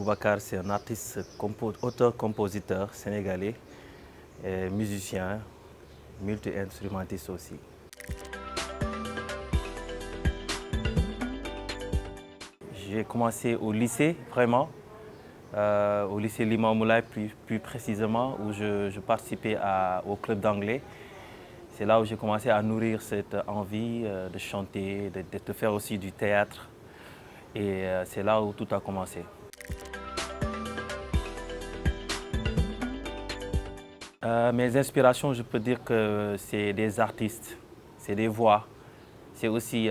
Boubacar, c'est un artiste, auteur-compositeur sénégalais, et musicien, multi-instrumentiste aussi. J'ai commencé au lycée, vraiment, au lycée Limamoulaye plus précisément, où je participais au club d'anglais. C'est là où j'ai commencé à nourrir cette envie de chanter, de faire aussi du théâtre. Et c'est là où tout a commencé. Mes inspirations, je peux dire que c'est des artistes, c'est des voix, c'est aussi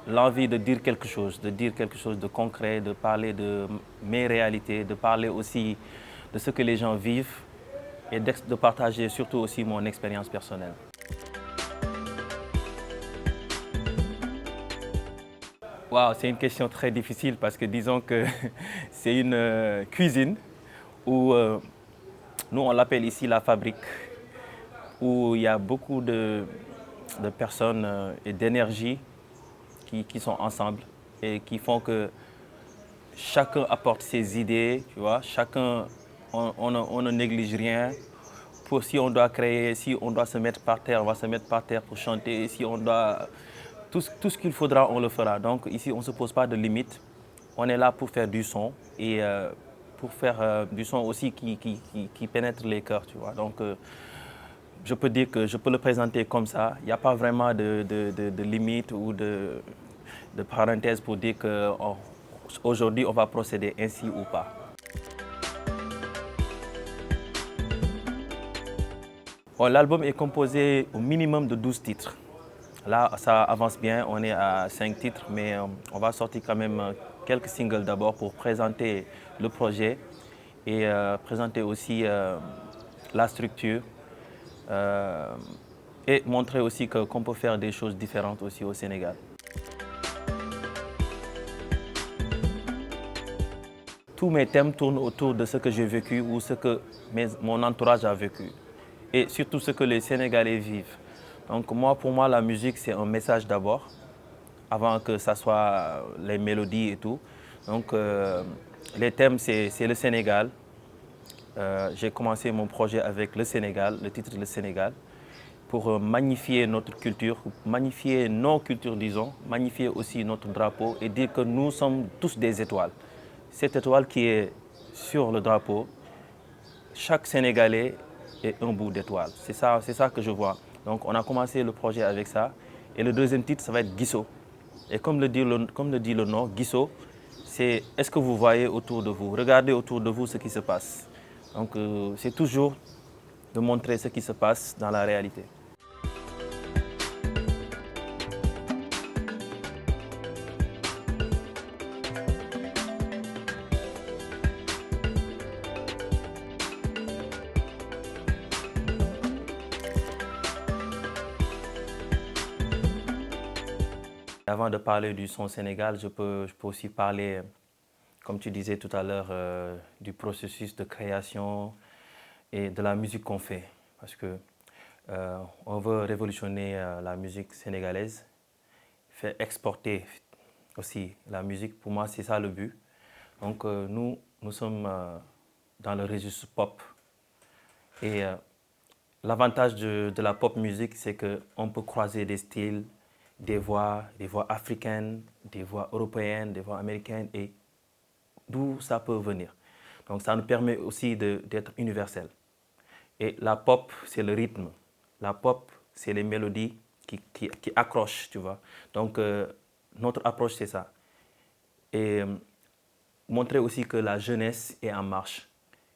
l'envie de dire quelque chose de concret, de parler de mes réalités, de parler aussi de ce que les gens vivent et de partager surtout aussi mon expérience personnelle. Wow, c'est une question très difficile parce que disons que c'est une cuisine où nous on l'appelle ici la fabrique, où il y a beaucoup de personnes et d'énergie qui sont ensemble et qui font que chacun apporte ses idées, tu vois, chacun, on ne néglige rien. Si on doit créer, si on doit se mettre par terre, on va se mettre par terre pour chanter. Si on doit, tout ce qu'il faudra, on le fera. Donc ici, on ne se pose pas de limites. On est là pour faire du son et pour faire du son aussi qui pénètre les cœurs, tu vois. Donc je peux dire que je peux le présenter comme ça. Il n'y a pas vraiment de limite ou de parenthèse pour dire qu'aujourd'hui, on va procéder ainsi ou pas. Bon, l'album est composé au minimum de 12 titres. Là, ça avance bien, on est à 5 titres, mais on va sortir quand même quelques singles d'abord pour présenter le projet et présenter aussi la structure et montrer aussi qu'on peut faire des choses différentes aussi au Sénégal. Tous mes thèmes tournent autour de ce que j'ai vécu ou ce que mon entourage a vécu. Et surtout ce que les Sénégalais vivent. Donc moi, pour moi, la musique, c'est un message d'abord, avant que ça soit les mélodies et tout. Donc les thèmes, c'est le Sénégal. J'ai commencé mon projet avec le Sénégal, le titre Le Sénégal, pour magnifier notre culture, magnifier nos cultures, disons, magnifier aussi notre drapeau et dire que nous sommes tous des étoiles. Cette étoile qui est sur le drapeau, chaque Sénégalais est un bout d'étoile. C'est ça que je vois. Donc on a commencé le projet avec ça. Et le deuxième titre, ça va être Guisso. Et comme le dit le nom, Guisso, c'est est-ce que vous voyez autour de vous? Regardez autour de vous ce qui se passe. Donc c'est toujours de montrer ce qui se passe dans la réalité. Avant de parler du son Sénégal, je peux aussi parler, comme tu disais tout à l'heure, du processus de création et de la musique qu'on fait. Parce que on veut révolutionner la musique sénégalaise, faire exporter aussi la musique. Pour moi, c'est ça le but. Donc nous sommes dans le registre pop. Et l'avantage de la pop musique, c'est qu'on peut croiser des styles, des voix africaines, des voix européennes, des voix américaines et d'où ça peut venir. Donc ça nous permet aussi d'être universel. Et la pop, c'est le rythme. La pop, c'est les mélodies qui accrochent, tu vois. Donc notre approche, c'est ça. Et montrer aussi que la jeunesse est en marche,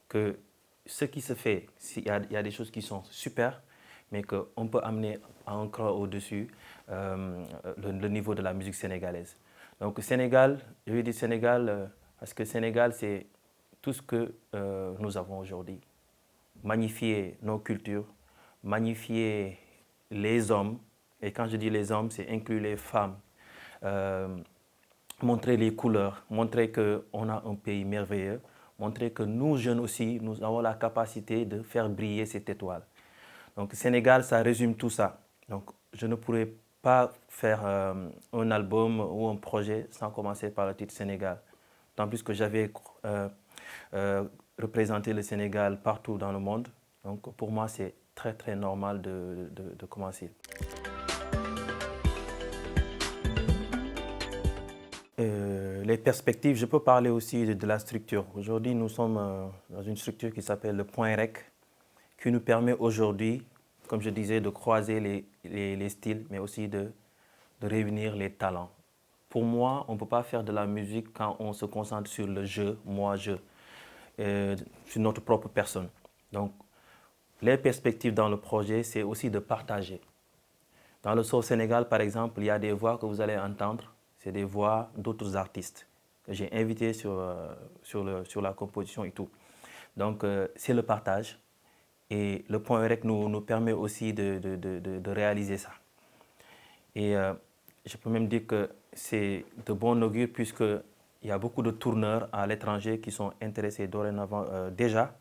que ce qui se fait, il y a des choses qui sont super, mais qu'on peut amener à un cran au-dessus le niveau de la musique sénégalaise. Donc Sénégal, je veux dire Sénégal parce que Sénégal, c'est tout ce que nous avons aujourd'hui. Magnifier nos cultures, magnifier les hommes, et quand je dis les hommes, c'est inclure les femmes, montrer les couleurs, montrer qu'on a un pays merveilleux, montrer que nous, jeunes aussi, nous avons la capacité de faire briller cette étoile. Donc Sénégal, ça résume tout ça. Donc je ne pourrais pas faire un album ou un projet sans commencer par le titre Sénégal. Tant plus que j'avais représenté le Sénégal partout dans le monde. Donc pour moi, c'est très très normal de commencer. Les perspectives, je peux parler aussi de la structure. Aujourd'hui, nous sommes dans une structure qui s'appelle le Point Rec, qui nous permet aujourd'hui, comme je disais, de croiser les styles, mais aussi de réunir les talents. Pour moi, on ne peut pas faire de la musique quand on se concentre sur le jeu, moi-je, sur notre propre personne. Donc, les perspectives dans le projet, c'est aussi de partager. Dans le Soul Sénégal, par exemple, il y a des voix que vous allez entendre, c'est des voix d'autres artistes que j'ai invités sur la composition et tout. Donc, c'est le partage. Et le Point Rec nous permet aussi de réaliser ça. Et je peux même dire que c'est de bon augure puisqu'il y a beaucoup de tourneurs à l'étranger qui sont intéressés dorénavant déjà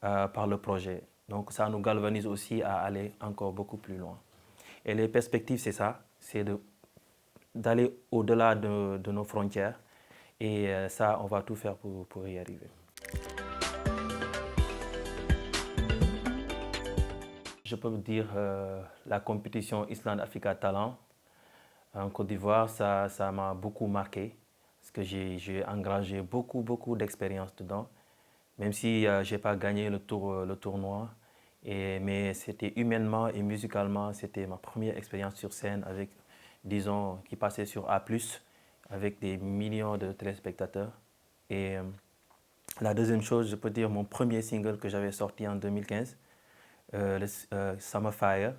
par le projet. Donc ça nous galvanise aussi à aller encore beaucoup plus loin. Et les perspectives, c'est ça, c'est d'aller au-delà de nos frontières. Et ça, on va tout faire pour y arriver. Je peux vous dire la compétition Island Africa Talent en Côte d'Ivoire, ça m'a beaucoup marqué parce que j'ai engrangé beaucoup d'expérience dedans. Même si je n'ai pas gagné le tournoi, mais c'était humainement et musicalement, c'était ma première expérience sur scène avec, disons, qui passait sur A+, avec des millions de téléspectateurs. Et la deuxième chose, je peux dire mon premier single que j'avais sorti en 2015, Summer Fire,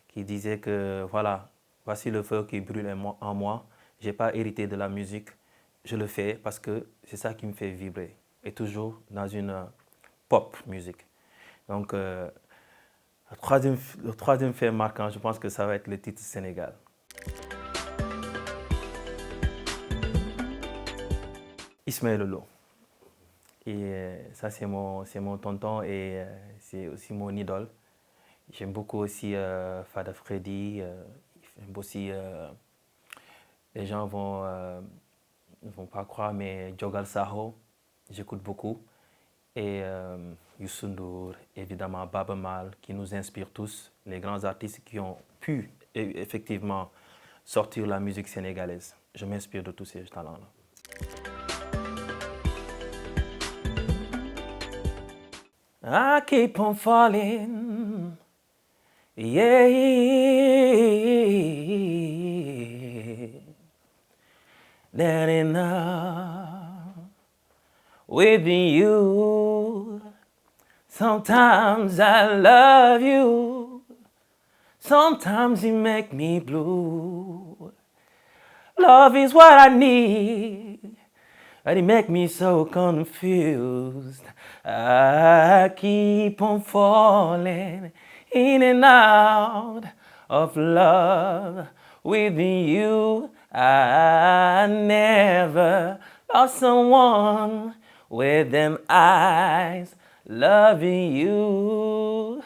qui disait que voilà, voici le feu qui brûle en moi, je n'ai pas hérité de la musique, je le fais parce que c'est ça qui me fait vibrer. Et toujours dans une pop musique. Donc, le troisième fait marquant, je pense que ça va être le titre Sénégal. Ismaël Lolo. Et ça, c'est mon tonton et c'est aussi mon idole. J'aime beaucoup aussi Fada Freddy. J'aime aussi, les gens ne vont pas croire, mais Diogal Saho, j'écoute beaucoup. Et Youssou N'Dour, évidemment Baba Mal, qui nous inspire tous, les grands artistes qui ont pu effectivement sortir la musique sénégalaise. Je m'inspire de tous ces talents-là. I keep on falling, yeah, that enough with you. Sometimes I love you, sometimes you make me blue. Love is what I need, but it make me so confused. I keep on falling in and out of love with you. I never lost someone with them eyes loving you.